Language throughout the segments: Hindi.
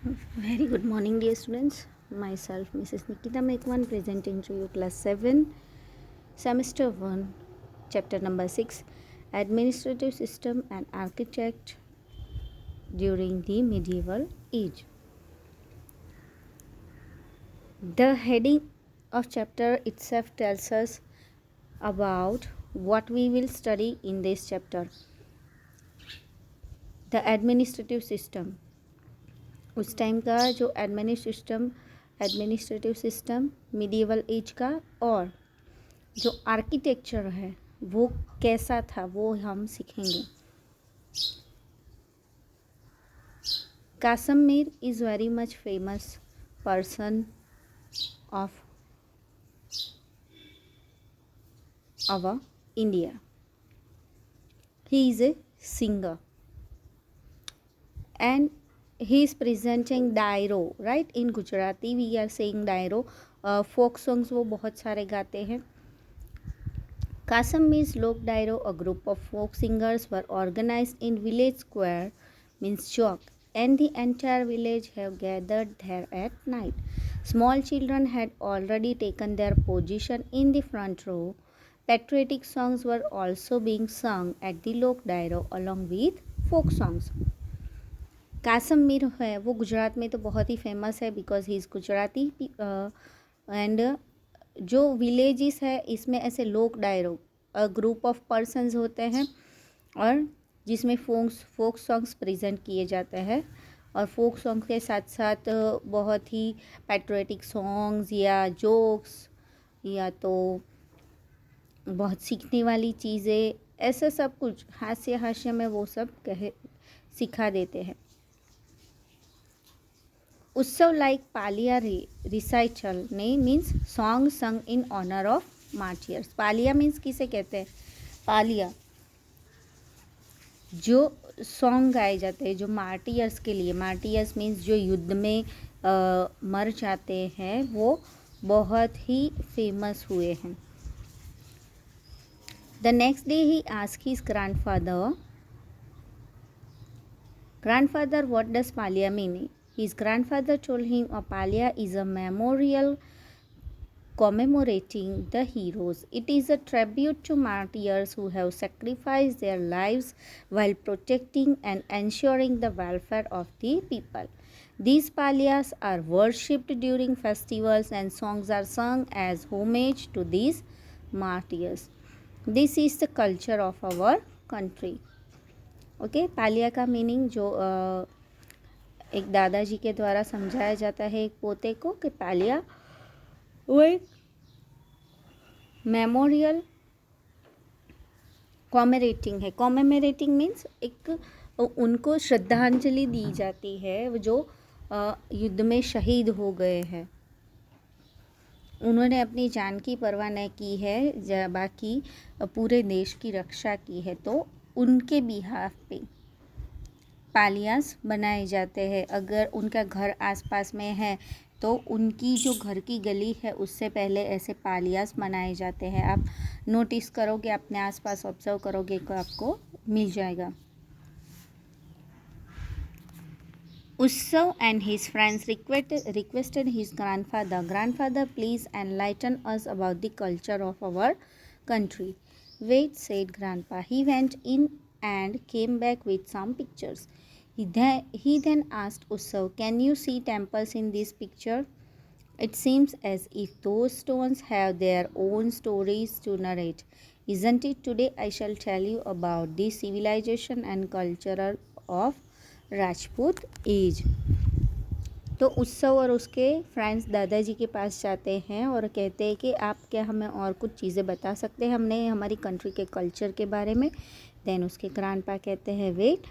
Very good morning, dear students. Myself, Mrs. Nikita Mekwan, presenting to you class 7, semester 1, chapter number 6, Administrative System and Architect during the Medieval Age. The heading of chapter itself tells us about what we will study in this chapter. The administrative system. उस टाइम का जो एडमिनिस्ट्रेटिव सिस्टम मिडिवल एज का और जो आर्किटेक्चर है वो कैसा था वो हम सीखेंगे. Kashmir is very much famous person of our India. He is a singer and he is presenting Dayro, right? In Gujarati we are saying Dayro. Folk songs वो बहुत सारे गाते हैं. Kasam's लोक डायरो, a group of folk singers were organized in village square, means chowk, and the entire village have gathered there at night. Small children had already taken their position in the front row. Patriotic songs were also being sung at the लोक डायरो along with folk songs. Kashmir है वो गुजरात में तो बहुत ही फेमस है because he is Gujarati. And जो विलेजेस है इसमें ऐसे लोक डायरो ग्रुप ऑफ पर्सन्स होते हैं और जिसमें फोक सॉन्ग्स प्रेजेंट किए जाते हैं. और फोक सॉन्ग के साथ साथ बहुत ही पैट्रियोटिक सॉन्ग्स या जोक्स या तो बहुत सीखने वाली चीज़ें ऐसा सब कुछ हास्य में वो सब सिखा देते हैं. उत्सव लाइक पालिया रिसाइटल ने means song sung in honour of martyrs. Paliya means किसे कहते हैं? पालिया जो सॉन्ग गाए जाते हैं जो मार्टियर्स के लिए. मार्टियर्स मीन्स जो युद्ध में मर जाते हैं वो बहुत ही फेमस हुए हैं. The next day he ask his grandfather what does Paliya mean? His grandfather told him a palia is a memorial commemorating the heroes. It is a tribute to martyrs who have sacrificed their lives while protecting and ensuring the welfare of the people. These palias are worshipped during festivals and songs are sung as homage to these martyrs. This is the culture of our country. Okay, पालिया का मीनिंग जो एक दादाजी के द्वारा समझाया जाता है एक पोते को कि पालिया वो एक मेमोरियल कॉमेरेटिंग है. कॉमेमोरेटिंग मीन्स एक उनको श्रद्धांजलि दी जाती है जो युद्ध में शहीद हो गए हैं. उन्होंने अपनी जान की परवाह न की है बाकी पूरे देश की रक्षा की है तो उनके बिहाफ पे पालियास बनाए जाते हैं. अगर उनका घर आसपास में है तो उनकी जो घर की गली है उससे पहले ऐसे पालियास बनाए जाते हैं. आप नोटिस करोगे अपने आसपास ऑब्जर्व करोगे तो आपको मिल जाएगा. Utsav and his friends requested his grandfather, please enlighten us about the culture of our country. Wait, said grandpa. He went in and came back with some pictures. He then asked Utsav, can you see temples in this picture? It seems as if those stones have their own stories to narrate. Isn't it? Today I shall tell you about the civilization and culture of Rajput age. तो उत्सव और उसके फ्रेंड्स दादाजी के पास जाते हैं और कहते हैं कि आप क्या हमें और कुछ चीज़ें बता सकते हैं हमने हमारी कंट्री के कल्चर के बारे में. देन उसके ग्रैंडपा कहते हैं वेट.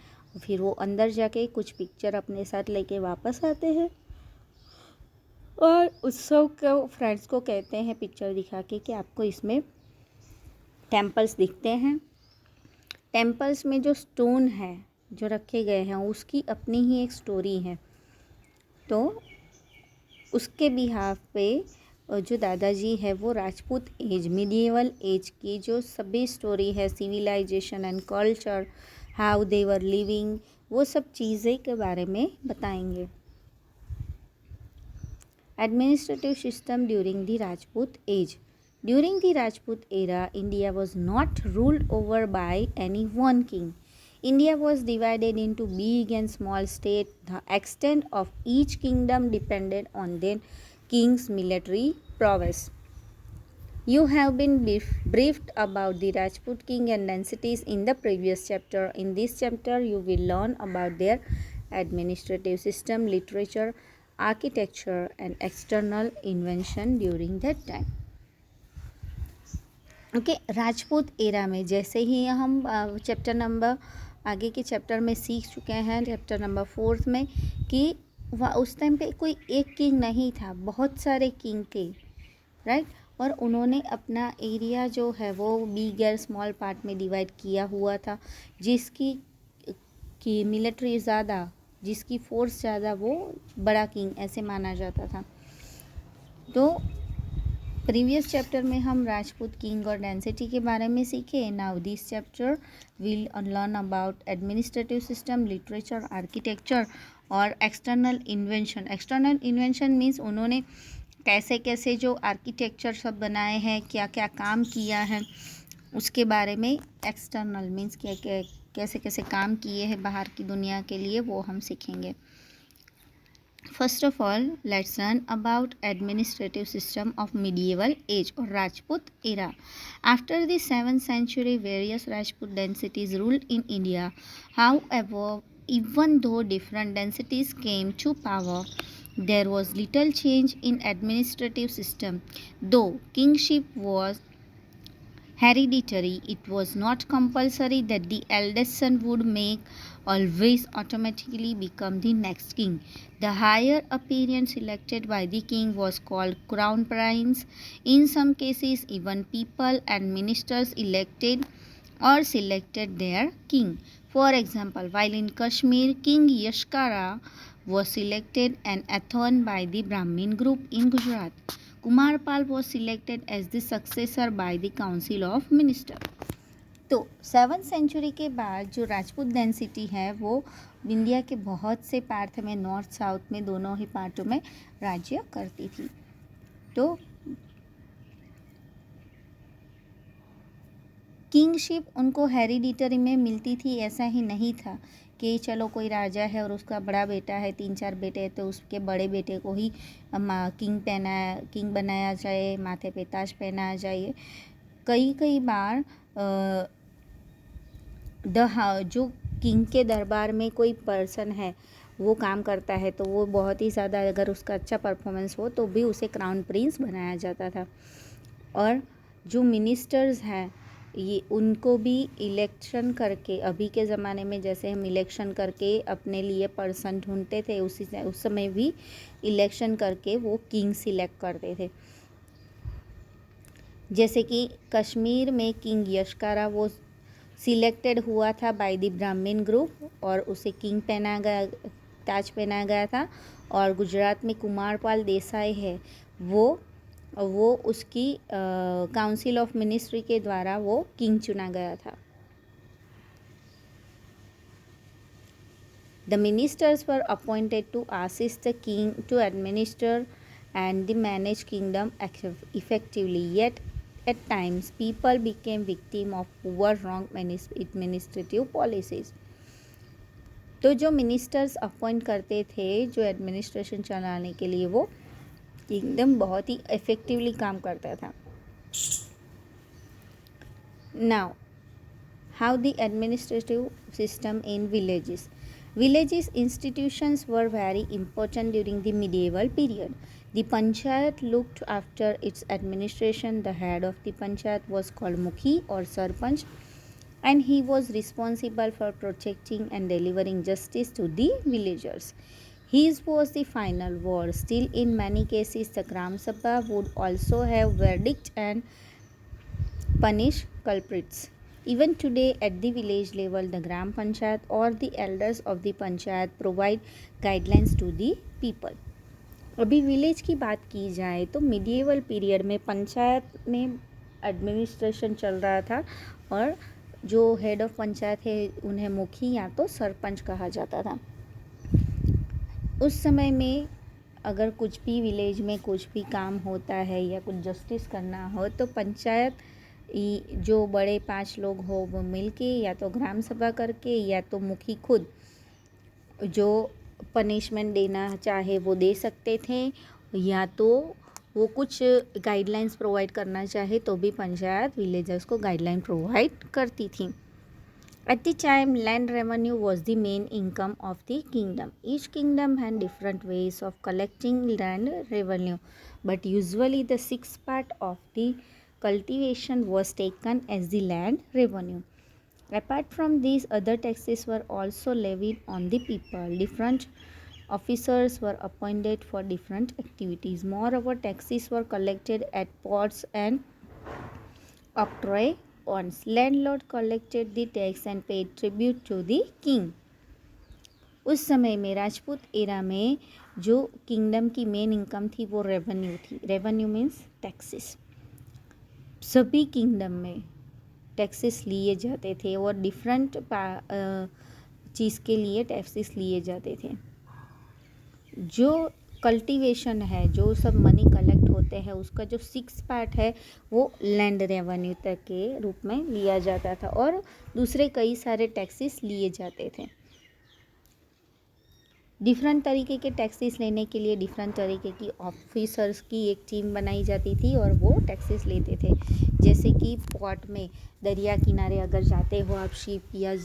फिर वो अंदर जाके कुछ पिक्चर अपने साथ लेके वापस आते हैं और उत्सव को फ्रेंड्स को कहते हैं पिक्चर दिखा के कि आपको इसमें टेम्पल्स दिखते हैं. टेम्पल्स में जो स्टोन है जो रखे गए हैं उसकी अपनी ही एक स्टोरी है. तो उसके बिहाफ पे जो दादाजी है वो राजपूत एज मिडिएवल एज की जो सभी स्टोरी है civilization and culture how they were living वो सब चीज़ें के बारे में बताएंगे. Administrative system during the Rajput age. During the Rajput era, India was not ruled over by any one king. India was divided into big and small states. The extent of each kingdom depended on their king's military prowess. You have been briefed about the Rajput king and densities in the previous chapter. In this chapter, you will learn about their administrative system, literature, architecture, and external invention during that time. Okay Rajput era में जैसे ही हम चैप्टर नंबर आगे के चैप्टर में सीख चुके हैं, चैप्टर नंबर 4 में, कि उस टाइम पे कोई एक किंग नहीं था, बहुत सारे किंग थे, राइट। और उन्होंने अपना एरिया जो है वो बिग और स्मॉल पार्ट में डिवाइड किया हुआ था। जिसकी की मिलिट्री ज़्यादा, जिसकी फोर्स ज़्यादा, वो बड़ा किंग ऐसे माना जाता था। तो प्रीवियस चैप्टर में हम राजपूत किंग और डेंसिटी के बारे में सीखे। Now this chapter will learn about administrative system, literature, architecture और external invention. External invention means उन्होंने कैसे कैसे जो आर्किटेक्चर सब बनाए हैं, क्या क्या काम किया है, उसके बारे में। एक्सटर्नल मीन्स क्या क्या कैसे कैसे काम किए हैं बाहर की दुनिया के लिए, वो हम सीखेंगे। First of all, let's learn about administrative system of medieval age or Rajput era. After the 7th century, various Rajput densities ruled in India. However, even though different densities came to power, there was little change in administrative system. Though kingship was hereditary, it was not compulsory that the eldest son would always automatically become the next king. The higher appearance selected by the king was called crown prince. In some cases, even people and ministers elected or selected their king. For example, while in Kashmir, King Yashkara was selected and enthroned by the Brahmin group in Gujarat. Kumarpal was selected as the successor by the Council of Ministers. तो 7th सेंचुरी के बाद जो राजपूत डेंसिटी है वो इंडिया के बहुत से पार्ट में, नॉर्थ साउथ में, दोनों ही पार्टों में राज्य करती थी। तो किंगशिप उनको हेरिडिटरी में मिलती थी। ऐसा ही नहीं था कि चलो कोई राजा है और उसका बड़ा बेटा है, 3-4 बेटे हैं, तो उसके बड़े बेटे को ही किंग बनाया जाए, माथे पे ताज पहनाया जाए। कई बार जो किंग के दरबार में कोई पर्सन है वो काम करता है, तो वो बहुत ही ज़्यादा, अगर उसका अच्छा परफॉर्मेंस हो तो भी उसे क्राउन प्रिंस बनाया जाता था। और जो मिनिस्टर्स हैं ये उनको भी इलेक्शन करके, अभी के ज़माने में जैसे हम इलेक्शन करके अपने लिए पर्सन ढूंढते थे, उस समय भी इलेक्शन करके वो किंग सिलेक्ट करते थे। जैसे कि कश्मीर में किंग यशकारा वो सिलेक्टेड हुआ था बाय द ब्राह्मण ग्रुप और उसे किंग पहनाया गया, ताज पहनाया गया था। और गुजरात में कुमारपाल देसाई है, वो उसकी काउंसिल ऑफ मिनिस्ट्री के द्वारा वो किंग चुना गया था। The ministers were appointed to assist the king to administer and the manage kingdom effectively. Yet at times people became victim of poor wrong administrative policies. तो जो मिनिस्टर्स अपॉइंट करते थे जो एडमिनिस्ट्रेशन चलाने के लिए, वो किंगडम बहुत ही इफेक्टिवली काम करता था। Now how the administrative system in villages. Villages institutions were very important during the medieval period. The panchayat looked after its administration. The head of the panchayat was called Mukhi or Sarpanch, and he was responsible for protecting and delivering justice to the villagers. His was the final word. Still, in many cases, the Gram Sabha would also have verdict and punish culprits. Even today, at the village level, the Gram Panchayat or the elders of the Panchayat provide guidelines to the people. अभी विलेज की बात की जाए तो मिडिएवल पीरियड में पंचायत में एडमिनिस्ट्रेशन चल रहा था और जो हेड ऑफ पंचायत है उन्हें मुखी या तो सरपंच कहा जाता था। उस समय में अगर कुछ भी विलेज में कुछ भी काम होता है या कुछ जस्टिस करना हो तो पंचायत जो बड़े 5 लोग हो वो मिलके या तो ग्राम सभा करके या तो मुखी खुद जो पनिशमेंट देना चाहे वो दे सकते थे, या तो वो कुछ गाइडलाइंस प्रोवाइड करना चाहे तो भी पंचायत विलेजर्स को गाइडलाइन प्रोवाइड करती थी. At the time, land revenue was the main income of the kingdom. Each kingdom had different ways of collecting land revenue, but usually the sixth part of the cultivation was taken as the land revenue. Apart from these, other taxes were also levied on the people. Different officers were appointed for different activities. Moreover, taxes were collected at ports and octroi. Once landlord collected the tax and paid tribute to the king. उस समय में राजपूत एरा में जो किंगडम की मेन इनकम थी वो रेवेन्यू थी. Revenue means taxes. सभी किंगडम में टैक्सेस लिए जाते थे और डिफरेंट चीज़ के लिए टैक्सेस लिए जाते थे. जो कल्टीवेशन है, जो सब मनी कलेक्ट होते हैं, उसका जो 6 पार्ट है वो लैंड रेवेन्यू तक के रूप में लिया जाता था और दूसरे कई सारे टैक्सेस लिए जाते थे. डिफरेंट तरीके के टैक्सेस लेने के लिए डिफरेंट तरीके की ऑफिसर्स की एक टीम बनाई जाती थी और वो टैक्सेस लेते थे. जैसे कि पोर्ट में दरिया किनारे अगर जाते हो आप, शिप या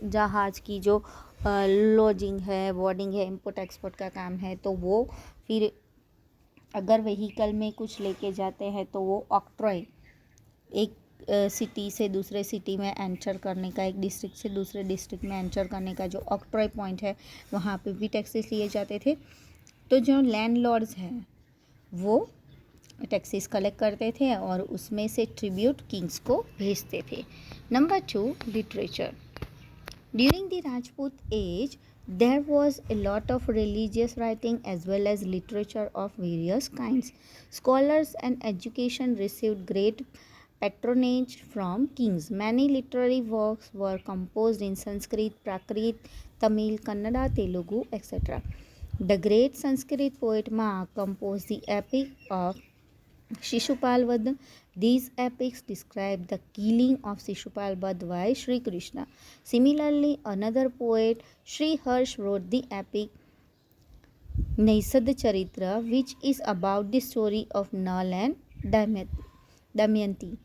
जहाज़ की जो लॉजिंग है, बोर्डिंग है, इंपोर्ट एक्सपोर्ट का काम है, तो वो फिर अगर व्हीकल में कुछ लेके जाते हैं तो वो ऑक्ट्रॉय, एक सिटी से दूसरे सिटी में एंटर करने का, एक डिस्ट्रिक्ट से दूसरे डिस्ट्रिक्ट में एंटर करने का जो ऑक्ट्रॉय पॉइंट है वहाँ पे भी टैक्सेस लिए जाते थे. तो जो लैंडलॉर्ड्स हैं वो टैक्सेस कलेक्ट करते थे और उसमें से ट्रिब्यूट किंग्स को भेजते थे. Number 2, literature. During the Rajput age, there was a lot of religious writing as well as literature of various kinds. Scholars and education received great patronage from kings. Many literary works were composed in Sanskrit, Prakrit, Tamil, Kannada, Telugu, etc. The great Sanskrit poet Maa composed the epic of Shishupal Vada. These epics describe the killing of Shishupal Vada by Sri Krishna. Similarly, another poet, Sri Harsh, wrote the epic Naisad Charitra, which is about the story of Nal and Damayanti.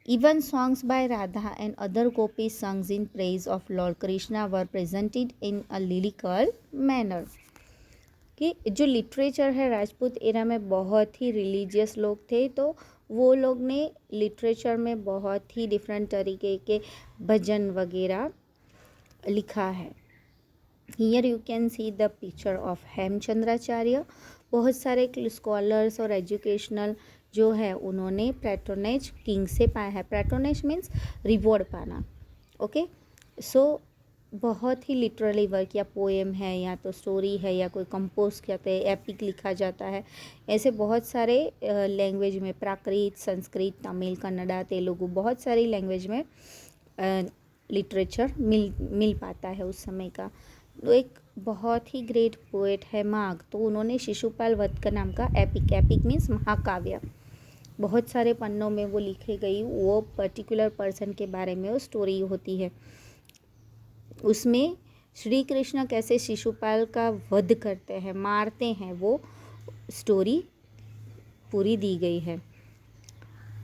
Even songs by Radha and other gopis sung in praise of Lord Krishna were presented in a lyrical manner. कि जो लिटरेचर है राजपूत एरा में बहुत ही रिलीजियस लोग थे, तो वो लोग ने लिटरेचर में बहुत ही डिफरेंट तरीके के भजन वगैरह लिखा है. Here you can see the picture of Hemchandracharya. बहुत सारे स्कॉलर्स और एजुकेशनल जो है उन्होंने पैट्रोनेज किंग से पाया है. पैट्रोनेज मीन्स रिवॉर्ड पाना. ओके, सो बहुत ही लिटरली वर्क या पोएम है या तो स्टोरी है या कोई कंपोज करते हैं, एपिक लिखा जाता है. ऐसे बहुत सारे लैंग्वेज में, प्राकृत, संस्कृत, तमिल, कन्नड़ा, तेलुगु, बहुत सारी लैंग्वेज में लिटरेचर मिल पाता है उस समय का. तो एक बहुत ही ग्रेट पोएट है माघ, तो उन्होंने शिशुपाल वध का नाम का एपिक मीन्स महाकाव्य, बहुत सारे पन्नों में वो लिखे गई वो पर्टिकुलर पर्सन के बारे में वो स्टोरी होती है. उसमें श्री कृष्ण कैसे शिशुपाल का वध करते हैं, मारते हैं, वो स्टोरी पूरी दी गई है.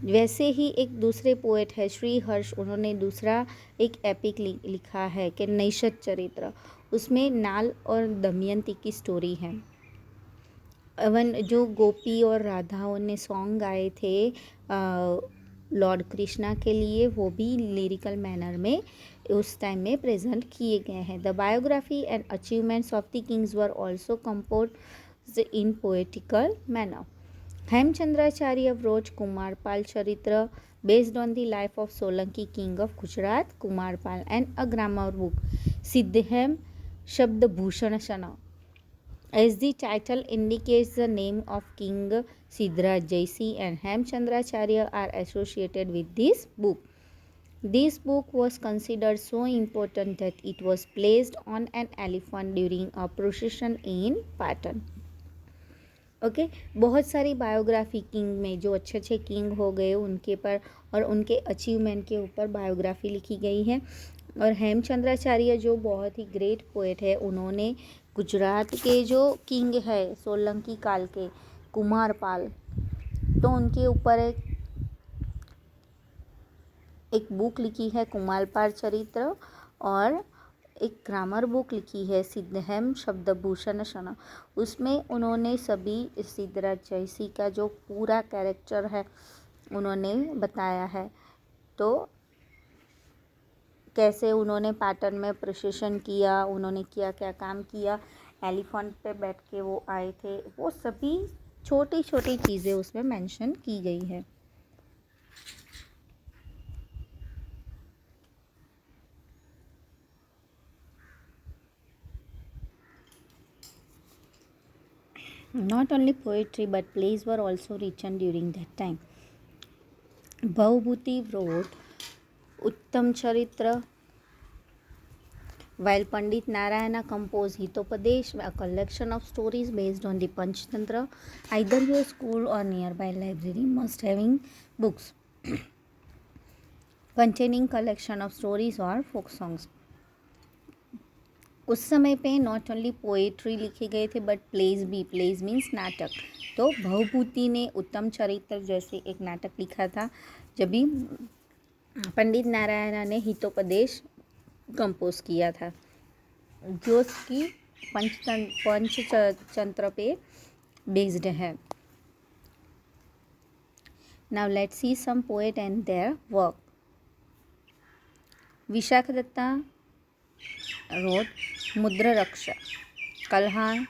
वैसे ही एक दूसरे पोएट है श्री हर्ष, उन्होंने दूसरा एक एपिक लिखा है कि नैषद चरित्र. उसमें नाल और दमयंती की स्टोरी है. इवन जो गोपी और राधाओं ने सॉन्ग गाए थे लॉर्ड कृष्णा के लिए, वो भी लिरिकल मैनर में उस टाइम में प्रेजेंट किए गए हैं. The biography and achievements of the kings were also composed in poetical manner. Hemchandracharya wrote Kumarpal Charitra based on the life of Solanki king of Gujarat, Kumarpal, and a grammar book, Siddhem Shabdbhushan. As the title indicates, the name of King Siddharaj Jaisi and Hemchandracharya are associated with this book. This book was considered so important that it was placed on an elephant during a procession in Patan. Okay. बहुत सारी बायोग्राफी किंग में, जो अच्छे अच्छे किंग हो गए उनके पर और उनके अचीवमेंट के ऊपर बायोग्राफी लिखी गई है। और हेमचंद्राचार्य जो बहुत ही ग्रेट पोएट है, उन्होंने गुजरात के जो किंग है सोलंकी काल के कुमारपाल, तो उनके ऊपर एक बुक लिखी है कुमारपाल चरित्र, और एक ग्रामर बुक लिखी है सिद्धहेम शब्दभूषण शना। उसमें उन्होंने सभी सिद्धराज जयसिंह का जो पूरा कैरेक्टर है उन्होंने बताया है। तो कैसे उन्होंने पाटन में प्रशासन किया, उन्होंने क्या क्या काम किया, एलिफेंट पे बैठ के वो आए थे, वो सभी छोटी छोटी चीज़ें उसमें मेंशन की गई है। Not only poetry but plays were also written during that time. Bhavbhuti wrote Uttam Charitra, while Pandit Narayana composed Hitopadesh, a collection of stories based on the Panchtantra. Either your school or nearby library must having books containing collection of stories or folk songs. उस समय पे नॉट ओनली पोएट्री लिखे गए थे बट प्लेज भी, प्लेज मीन्स नाटक। तो भवभूति ने उत्तम चरित्र जैसे एक नाटक लिखा था जब भी पंडित नारायण ने हितोपदेश कंपोज किया था, जो कि पंचतंत्र पे बेस्ड है। Now let's see some poet and their work. Vishakh Datta wrote Mudrarakshasa, Kalhana,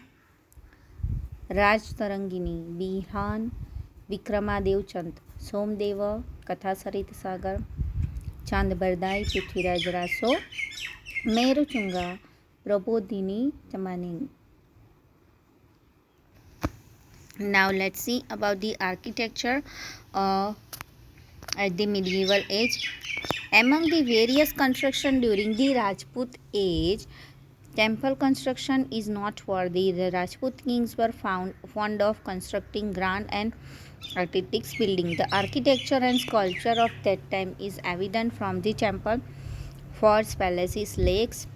Rajatarangini, Bilhana, Vikramadev Chand, Somadeva, Katha Sarit सागर, चांद Bardai, Prithviraj Raso, मेरुचुंगा, Prabodhini Shamani. Now let's see about the architecture at the medieval age. Among the various construction during the Rajput age, temple construction is noteworthy. The Rajput kings were fond of constructing grand and artistic buildings. The architecture and sculpture of that time is evident from the temple, forts, palaces, lakes,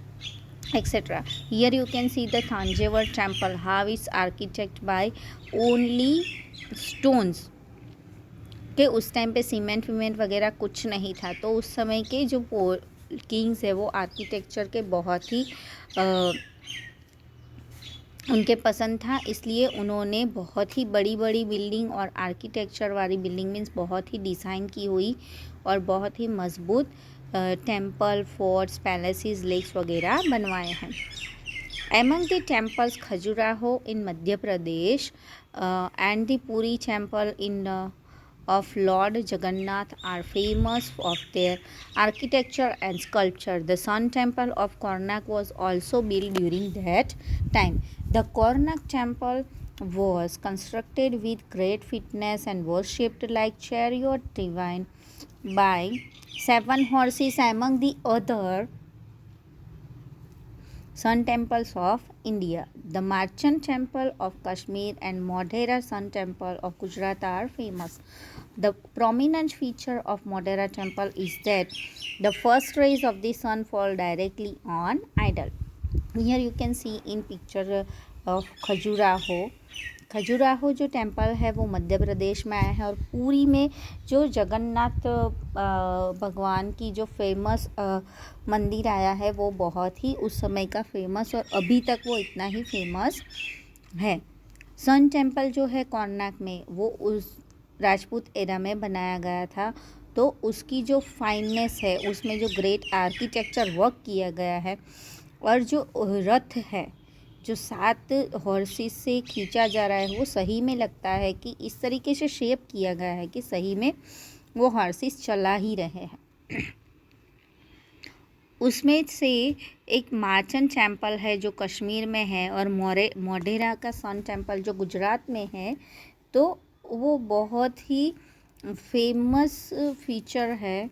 etc. Here you can see the Thanjavur temple, how it's architected by only stones. कि उस टाइम पे सीमेंट वीमेंट वगैरह कुछ नहीं था, तो उस समय के जो किंग्स है वो आर्किटेक्चर के बहुत ही उनके पसंद था, इसलिए उन्होंने बहुत ही बड़ी बड़ी बिल्डिंग और आर्किटेक्चर वाली बिल्डिंग मीन्स बहुत ही डिज़ाइन की हुई और बहुत ही मजबूत टेम्पल, फोर्ट्स, पैलेसेस, लेक्स वगैरह बनवाए हैं। Among the temples, Khajuraho in Madhya Pradesh and the Puri temple of Lord Jagannath are famous of their architecture and sculpture. The Sun Temple of Karnak was also built during that time. The Karnak temple was constructed with great fitness and was shaped like chariot driven by 7 horses. Among the other Sun temples of India, the Marchand Temple of Kashmir and Modhera Sun Temple of Gujarat are famous. The prominent feature of Modhera Temple is that the first rays of the sun fall directly on idol. Here you can see in picture of Khajuraho. Khajuraho जो टेम्पल है वो मध्य प्रदेश में आया है, और पुरी में जो जगन्नाथ भगवान की जो फेमस मंदिर आया है वो बहुत ही उस समय का फेमस, और अभी तक वो इतना ही फेमस है। सन टेम्पल जो है कोणार्क में, वो उस राजपूत एरा में बनाया गया था, तो उसकी जो फाइननेस है, उसमें जो ग्रेट आर्किटेक्चर वर्क किया गया है, और जो रथ है जो 7 हॉर्सेस से खींचा जा रहा है, वो सही में लगता है कि इस तरीके से शेप किया गया है कि सही में वो हॉर्सेस चला ही रहे हैं। उसमें से एक मार्चन टेम्पल है जो कश्मीर में है, और मोढेरा का सन टेम्पल जो गुजरात में है, तो वो बहुत ही फेमस फीचर है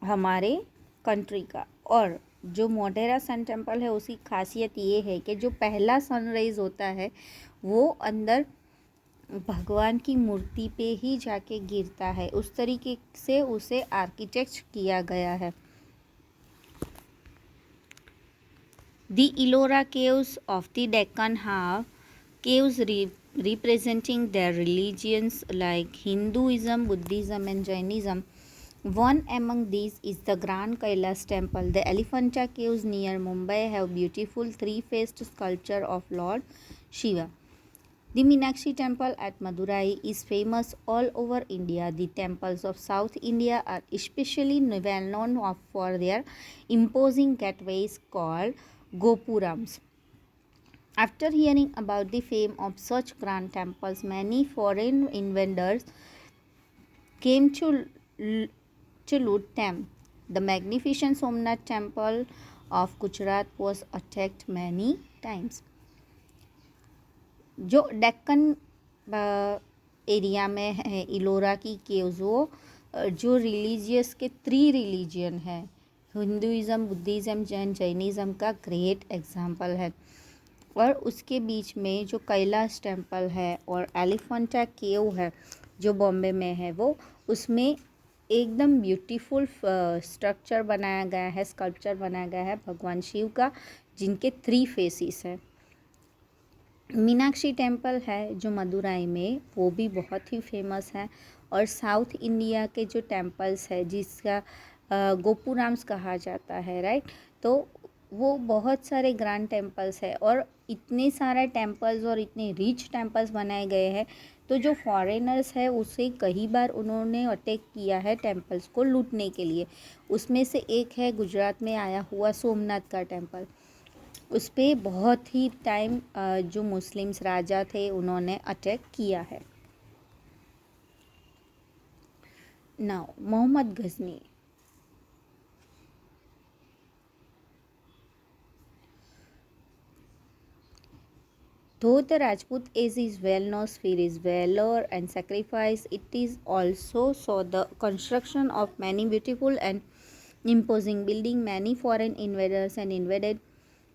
हमारे कंट्री का। और जो मोढेरा सन टेम्पल है उसकी खासियत ये है कि जो पहला सनराइज होता है वो अंदर भगवान की मूर्ति पे ही जाके गिरता है, उस तरीके से उसे आर्किटेक्ट किया गया है। The Ellora caves of the Deccan have caves representing their religions like Hinduism, Buddhism, and Jainism. One among these is the Grand Kailash Temple. The Elephanta caves near Mumbai have beautiful three-faced sculpture of Lord Shiva. The Meenakshi temple at Madurai is famous all over India. The temples of South India are especially well known for their imposing gateways called Gopurams. After hearing about the fame of such grand temples, many foreign invaders came to loot them. The magnificent Somnath temple of Gujarat was attacked many times. जो डेक्कन एरिया में है इलोरा की केव्स, वो जो रिलीजियस के 3 रिलीजियन है, हिंदुइज़म, बुद्धिज़्म एंड जैनिज़्म का ग्रेट एग्जाम्पल है। और उसके बीच में जो कैलाश टेम्पल है और एलिफेंटा केव है जो बॉम्बे में है, वो उसमें एकदम ब्यूटीफुल स्ट्रक्चर बनाया गया है, स्कल्पचर बनाया गया है भगवान शिव का, जिनके 3 फेसिस हैं। मीनाक्षी टेम्पल है जो मदुराई में, वो भी बहुत ही फेमस है। और साउथ इंडिया के जो टेम्पल्स है जिसका गोपुराम्स कहा जाता है, राइट, तो वो बहुत सारे ग्रैंड टेम्पल्स है और इतने सारे टेम्पल्स और इतने रिच टेम्पल्स बनाए गए हैं, तो जो फॉरेनर्स है उसे कई बार उन्होंने अटैक किया है टेम्पल्स को लूटने के लिए। उसमें से एक है गुजरात में आया हुआ सोमनाथ का टेम्पल। उस पर बहुत ही टाइम जो मुस्लिम्स राजा थे उन्होंने अटैक किया है। Now Mohammad Ghazni. Though the Rajput age is well known for his valor and sacrifice, it is also saw the construction of many beautiful and imposing buildings. Many foreign invaders and invaded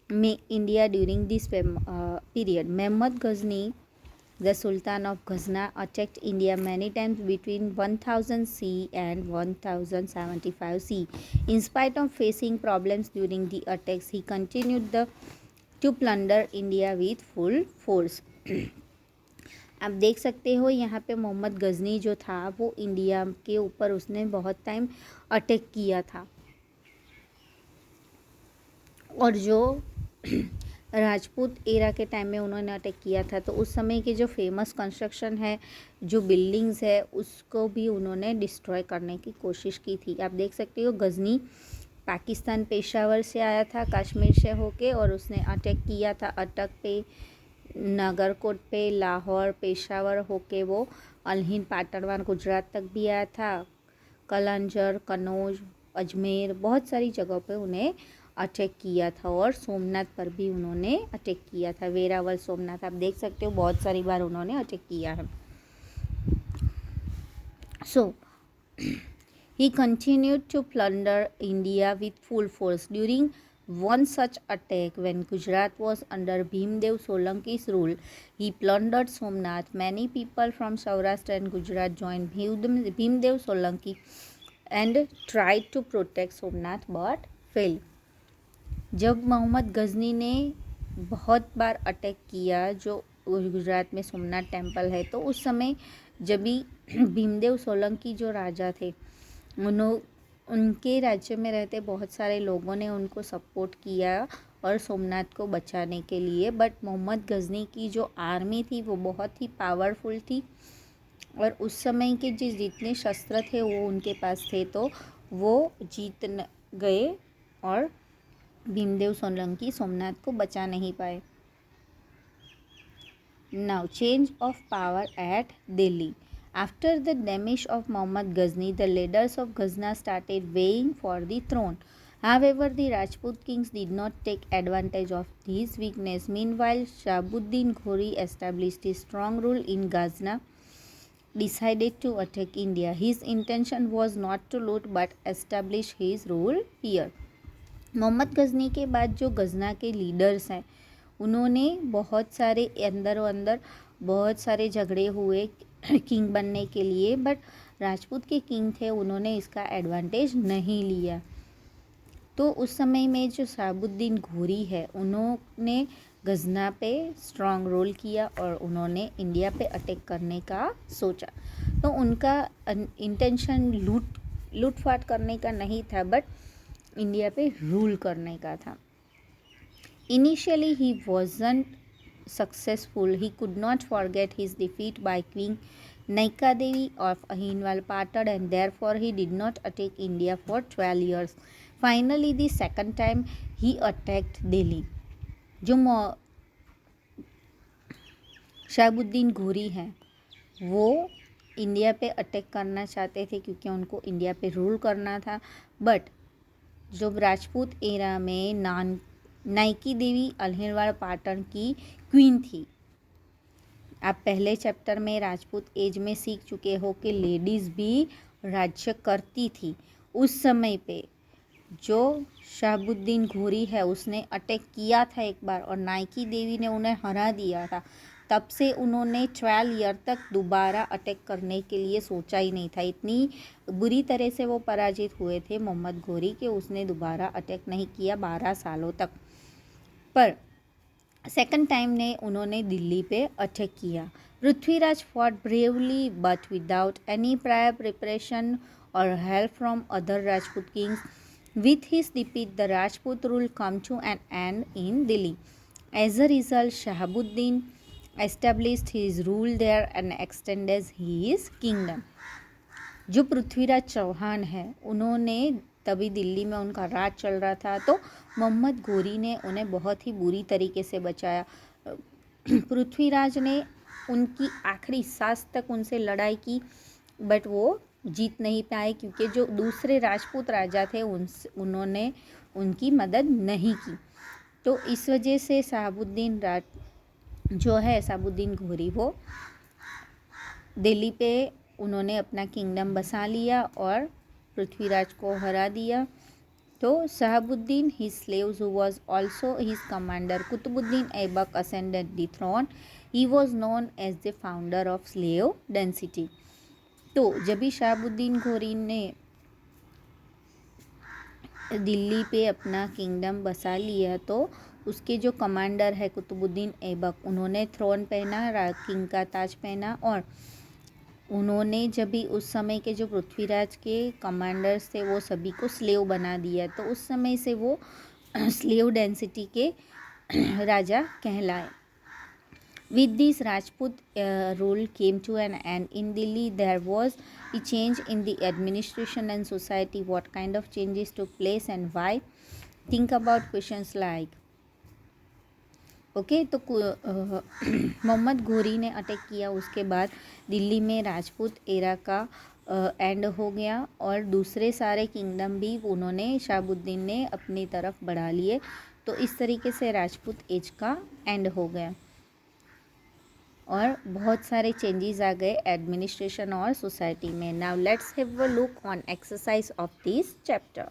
India during this period. Muhammad Ghazni, the Sultan of Ghazna, attacked India many times between 1000 C and 1075 C. In spite of facing problems during the attacks, he continued to plunder India with full force. आप देख सकते हो यहाँ पे मोहम्मद गजनी जो था वो इंडिया के ऊपर उसने बहुत टाइम अटैक किया था। और जो राजपूत एरा के टाइम में उन्होंने अटैक किया था, तो उस समय के जो फेमस कंस्ट्रक्शन है, जो बिल्डिंग्स है, उसको भी उन्होंने डिस्ट्रॉय करने की कोशिश की थी। आप देख सकते हो गजनी पाकिस्तान पेशावर से आया था, कश्मीर से होके, और उसने अटैक किया था अटक पे, नागरकोट पे, लाहौर, पेशावर होके वो अलहिंद पाटणवान गुजरात तक भी आया था। कलांजर, कनौज, अजमेर, बहुत सारी जगहों पे उन्हें अटैक किया था। और सोमनाथ पर भी उन्होंने अटैक किया था। वेरावल, सोमनाथ, आप देख सकते हो बहुत सारी बार उन्होंने अटैक किया है। सो he continued to plunder India with full force. During one such attack, when Gujarat was under Bhimdev Solanki's rule, he plundered Somnath. Many people from Saurashtra and Gujarat joined Bhimdev Solanki and tried to protect Somnath but failed. जब मोहम्मद गजनी ने बहुत बार अटैक किया जो गुजरात में सोमनाथ टेम्पल है, तो उस समय जब भी भीमदेव सोलंकी जो राजा थे, उनके राज्य में रहते बहुत सारे लोगों ने उनको सपोर्ट किया और सोमनाथ को बचाने के लिए। बट मोहम्मद गजनी की जो आर्मी थी वो बहुत ही पावरफुल थी और उस समय के जितने शस्त्र थे वो उनके पास थे, तो वो जीत गए और भीमदेव सोलंकी सोमनाथ को बचा नहीं पाए। Now change of power at Delhi. After the demise of Muhammad Ghazni, the leaders of Ghazna started vying for the throne. However, the Rajput kings did not take advantage of his weakness. Meanwhile, Shahabuddin Ghori established a strong rule in Ghazna, decided to attack India. His intention was not to loot but establish his rule here. Mohammad Ghazni के बाद जो गजना के लीडर्स हैं उन्होंने बहुत सारे अंदर बहुत सारे झगड़े हुए किंग बनने के लिए, बट राजपूत के किंग थे उन्होंने इसका एडवांटेज नहीं लिया। तो उस समय में जो शहाबुद्दीन घोरी है उन्होंने गजना पे स्ट्रॉन्ग रोल किया और उन्होंने इंडिया पे अटैक करने का सोचा। तो उनका इंटेंशन लूटपाट करने का नहीं था, बट इंडिया पे रूल करने का था। Initially he wasn't successful. He could not forget his defeat by Queen Naika Devi of Ahinwal Patad, and therefore he did not attack India for 12 years. Finally, the second time he attacked Delhi. जो शहाबुद्दीन घोरी हैं वो इंडिया पे अटैक करना चाहते थे क्योंकि उनको इंडिया पे रूल करना था, बट जो राजपूत एरा में नाइकी देवी अहिलवाड़ पाटन की क्वीन थी। आप पहले चैप्टर में राजपूत एज में सीख चुके हो कि लेडीज़ भी राज्य करती थी। उस समय पे जो शहाबुद्दीन घोरी है उसने अटैक किया था एक बार और नाइकी देवी ने उन्हें हरा दिया था। तब से उन्होंने 12 ईयर तक दोबारा अटैक करने के लिए सोचा ही नहीं था। इतनी बुरी तरह से वो पराजित हुए थे मोहम्मद घोरी कि उसने दोबारा अटैक नहीं किया 12 सालों तक। पर सेकंड टाइम ने उन्होंने दिल्ली पे अटैक किया। Prithviraj fought bravely but without any prior preparation और help from other Rajput kings. With his defeat, the Rajput rule come to an end in Delhi. As a result, Shahabuddin established his rule there and extended his kingdom. जो पृथ्वीराज चौहान है उन्होंने तभी दिल्ली में उनका राज चल रहा था, तो मोहम्मद घोरी ने उन्हें बहुत ही बुरी तरीके से बचाया। पृथ्वीराज ने उनकी आखिरी सांस तक उनसे लड़ाई की, बट वो जीत नहीं पाए क्योंकि जो दूसरे राजपूत राजा थे उन्होंने उनकी मदद नहीं की। तो इस वजह से शहाबुद्दीन घोरी वो दिल्ली पे उन्होंने अपना किंगडम बसा लिया और पृथ्वीराज को हरा दिया। तो Shahabuddin his slaves who was also his commander Qutubuddin Aibak ascended the throne. He was known as the founder of slave dynasty. तो जब भी शहाबुद्दीन घोरी ने दिल्ली पे अपना किंगडम बसा लिया तो उसके जो कमांडर है कुतुबुद्दीन ऐबक उन्होंने थ्रोन पहना, किंग का ताज पहना, और उन्होंने जब भी उस समय के जो पृथ्वीराज के कमांडर्स थे वो सभी को स्लेव बना दिया। तो उस समय से वो स्लेव डेंसिटी के राजा कहलाए। With this, Rajput rule came to an end in Delhi. There was a change in the administration and society. What kind of changes took place and why? Think about questions like okay. तो मोहम्मद घोरी ने अटैक किया, उसके बाद दिल्ली में राजपूत एरा का एंड हो गया और दूसरे सारे किंगडम भी उन्होंने शहाबुद्दीन ने अपनी तरफ बढ़ा लिए। तो इस तरीके से राजपूत एज का एंड हो गया और बहुत सारे चेंजेस आ गए एडमिनिस्ट्रेशन और सोसाइटी में। Now let's have a look on exercise of this chapter.